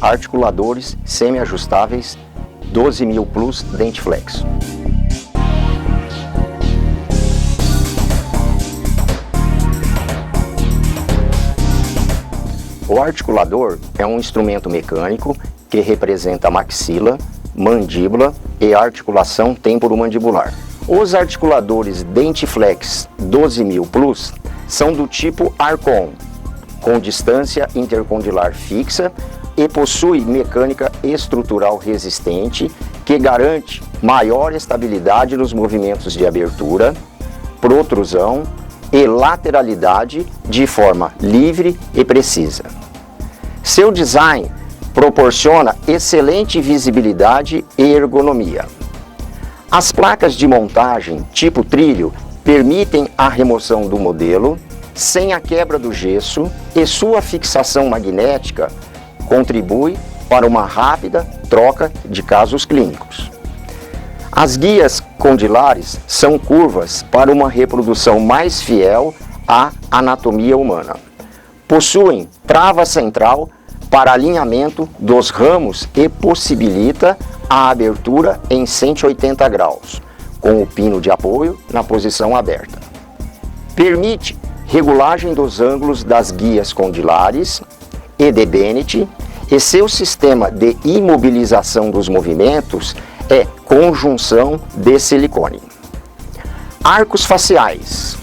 articuladores semi-ajustáveis 12.000 Plus Dentiflex. O articulador é um instrumento mecânico que representa a maxila, mandíbula e articulação temporomandibular. Os articuladores Dentiflex 12.000 Plus são do tipo Arcon, com distância intercondilar fixa e possui mecânica estrutural resistente que garante maior estabilidade nos movimentos de abertura, protrusão e lateralidade de forma livre e precisa. Seu design proporciona excelente visibilidade e ergonomia. As placas de montagem tipo trilho permitem a remoção do modelo sem a quebra do gesso e sua fixação magnética contribui para uma rápida troca de casos clínicos. As guias condilares são curvas para uma reprodução mais fiel à anatomia humana. Possuem trava central para alinhamento dos ramos e possibilita a abertura em 180 graus, com o pino de apoio na posição aberta. Permite regulagem dos ângulos das guias condilares e de Bennett, e seu sistema de imobilização dos movimentos é conjunção de silicone. Arcos faciais.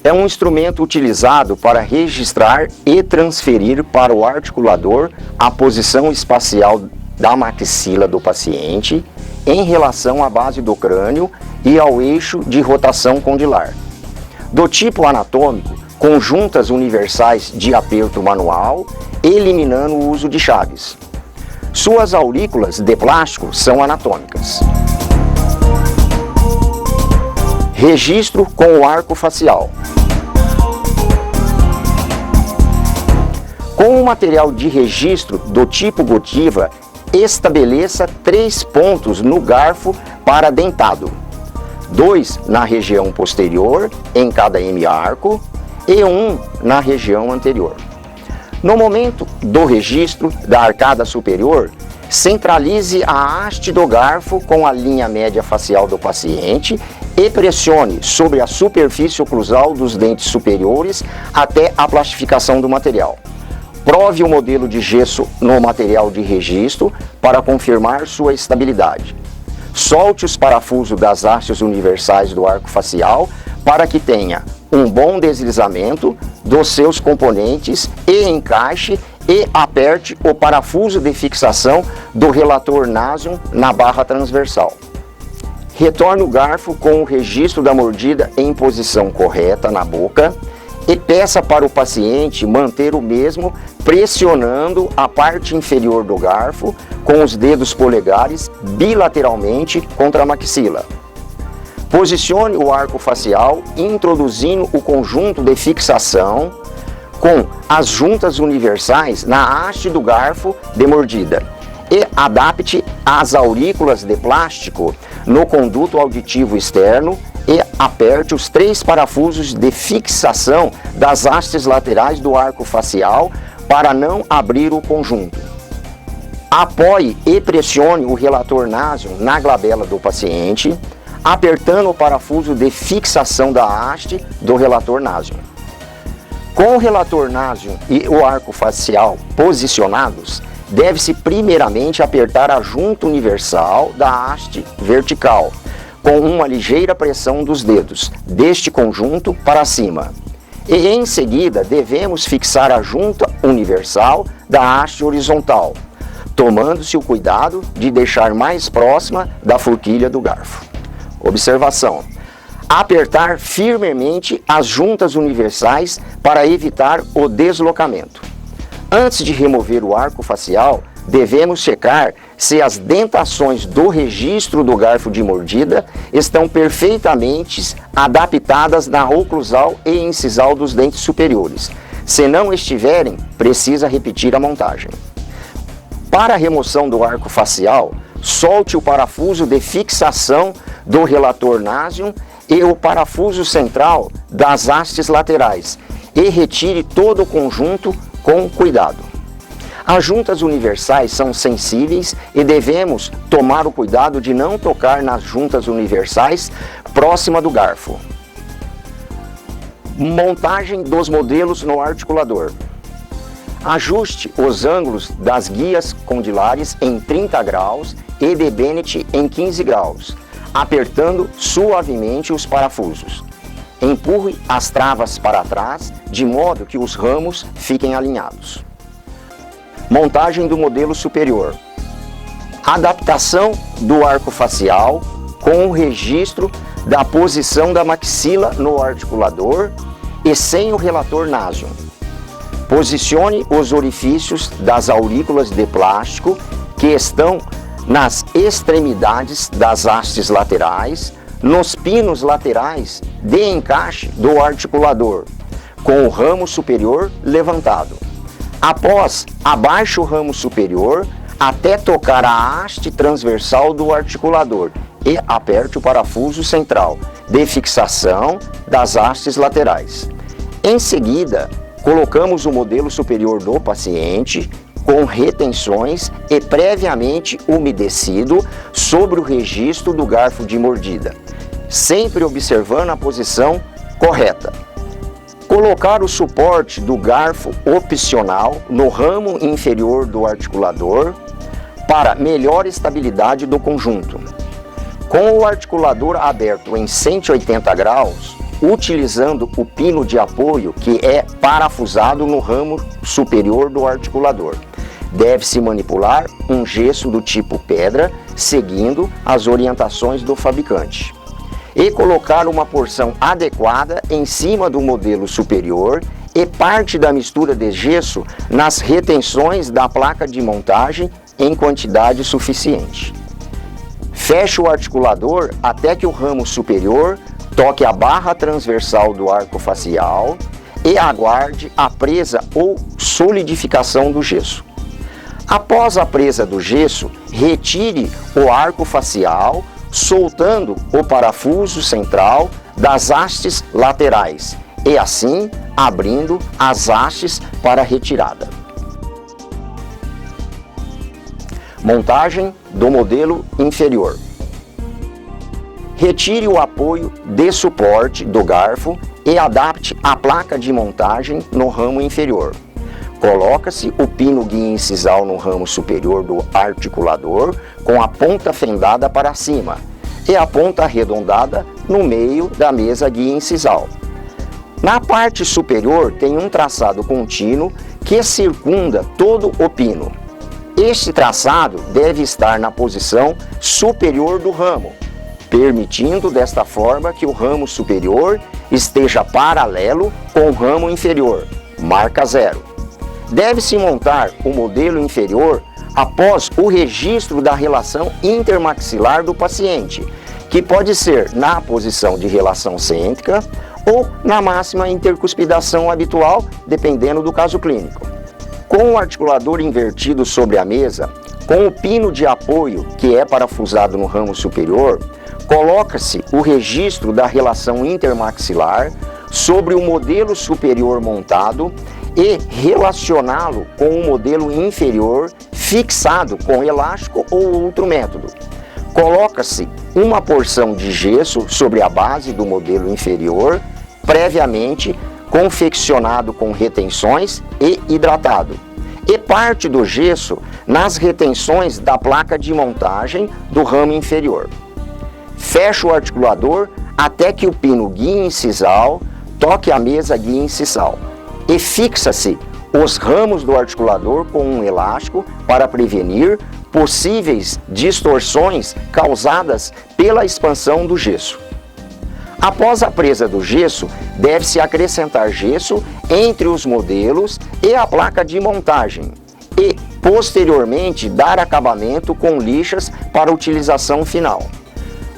É um instrumento utilizado para registrar e transferir para o articulador a posição espacial da maxila do paciente em relação à base do crânio e ao eixo de rotação condilar. Do tipo anatômico, com juntas universais de aperto manual, eliminando o uso de chaves. Suas aurículas de plástico são anatômicas. Registro com o arco facial. Com o material de registro do tipo Godiva, estabeleça 3 pontos no garfo para dentado, 2 na região posterior em cada M-arco e 1 na região anterior. No momento do registro da arcada superior, centralize a haste do garfo com a linha média facial do paciente e pressione sobre a superfície oclusal dos dentes superiores até a plastificação do material. Prove o modelo de gesso no material de registro para confirmar sua estabilidade. Solte os parafusos das hastes universais do arco facial para que tenha um bom deslizamento dos seus componentes e encaixe e aperte o parafuso de fixação do relator Nasion na barra transversal. Retorne o garfo com o registro da mordida em posição correta na boca e peça para o paciente manter o mesmo pressionando a parte inferior do garfo com os dedos polegares bilateralmente contra a maxila. Posicione o arco facial introduzindo o conjunto de fixação com as juntas universais na haste do garfo de mordida e adapte as aurículas de plástico no conduto auditivo externo e aperte os 3 parafusos de fixação das hastes laterais do arco facial para não abrir o conjunto. Apoie e pressione o relator Nasion na glabela do paciente, apertando o parafuso de fixação da haste do relator Nasion. Com o relator Nasion e o arco facial posicionados, deve-se primeiramente apertar a junta universal da haste vertical, com uma ligeira pressão dos dedos, deste conjunto para cima. E em seguida devemos fixar a junta universal da haste horizontal, tomando-se o cuidado de deixar mais próxima da forquilha do garfo. Observação: apertar firmemente as juntas universais para evitar o deslocamento. Antes de remover o arco facial, devemos checar se as dentações do registro do garfo de mordida estão perfeitamente adaptadas na oclusal e incisal dos dentes superiores. Se não estiverem, precisa repetir a montagem. Para a remoção do arco facial, solte o parafuso de fixação do relator Nasion e o parafuso central das hastes laterais e retire todo o conjunto com cuidado. As juntas universais são sensíveis e devemos tomar o cuidado de não tocar nas juntas universais próxima do garfo. Montagem dos modelos no articulador. Ajuste os ângulos das guias condilares em 30 graus e de Bennett em 15 graus, apertando suavemente os parafusos. Empurre as travas para trás, de modo que os ramos fiquem alinhados. Montagem do modelo superior. Adaptação do arco facial com o registro da posição da maxila no articulador e sem o relator nasion. Posicione os orifícios das aurículas de plástico que estão nas extremidades das hastes laterais, nos pinos laterais de encaixe do articulador, com o ramo superior levantado. Após, abaixe o ramo superior até tocar a haste transversal do articulador e aperte o parafuso central de fixação das hastes laterais. Em seguida, colocamos o modelo superior do paciente com retenções e previamente umedecido sobre o registro do garfo de mordida, sempre observando a posição correta. Colocar o suporte do garfo opcional no ramo inferior do articulador para melhor estabilidade do conjunto. Com o articulador aberto em 180 graus, utilizando o pino de apoio que é parafusado no ramo superior do articulador. Deve-se manipular um gesso do tipo pedra, seguindo as orientações do fabricante. E colocar uma porção adequada em cima do modelo superior e parte da mistura de gesso nas retenções da placa de montagem em quantidade suficiente. Feche o articulador até que o ramo superior toque a barra transversal do arco facial e aguarde a presa ou solidificação do gesso. Após a presa do gesso, retire o arco facial, soltando o parafuso central das hastes laterais e assim abrindo as hastes para retirada. Montagem do modelo inferior. Retire o apoio de suporte do garfo e adapte a placa de montagem no ramo inferior. Coloca-se o pino guia incisal no ramo superior do articulador com a ponta fendada para cima e a ponta arredondada no meio da mesa guia incisal. Na parte superior tem um traçado contínuo que circunda todo o pino. Este traçado deve estar na posição superior do ramo, permitindo desta forma que o ramo superior esteja paralelo com o ramo inferior, marca 0. Deve-se montar o modelo inferior após o registro da relação intermaxilar do paciente, que pode ser na posição de relação cêntrica ou na máxima intercuspidação habitual, dependendo do caso clínico. Com o articulador invertido sobre a mesa, com o pino de apoio que é parafusado no ramo superior, coloca-se o registro da relação intermaxilar sobre o modelo superior montado e relacioná-lo com o modelo inferior fixado com elástico ou outro método. Coloca-se uma porção de gesso sobre a base do modelo inferior, previamente confeccionado com retenções e hidratado, e parte do gesso nas retenções da placa de montagem do ramo inferior. Feche o articulador até que o pino guia incisal toque a mesa guia incisal e fixa-se os ramos do articulador com um elástico para prevenir possíveis distorções causadas pela expansão do gesso. Após a presa do gesso, deve-se acrescentar gesso entre os modelos e a placa de montagem e, posteriormente, dar acabamento com lixas para utilização final.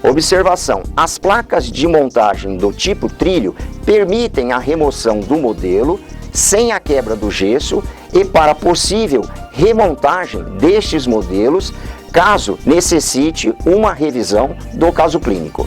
Observação: as placas de montagem do tipo trilho permitem a remoção do modelo sem a quebra do gesso e para possível remontagem destes modelos, caso necessite uma revisão do caso clínico.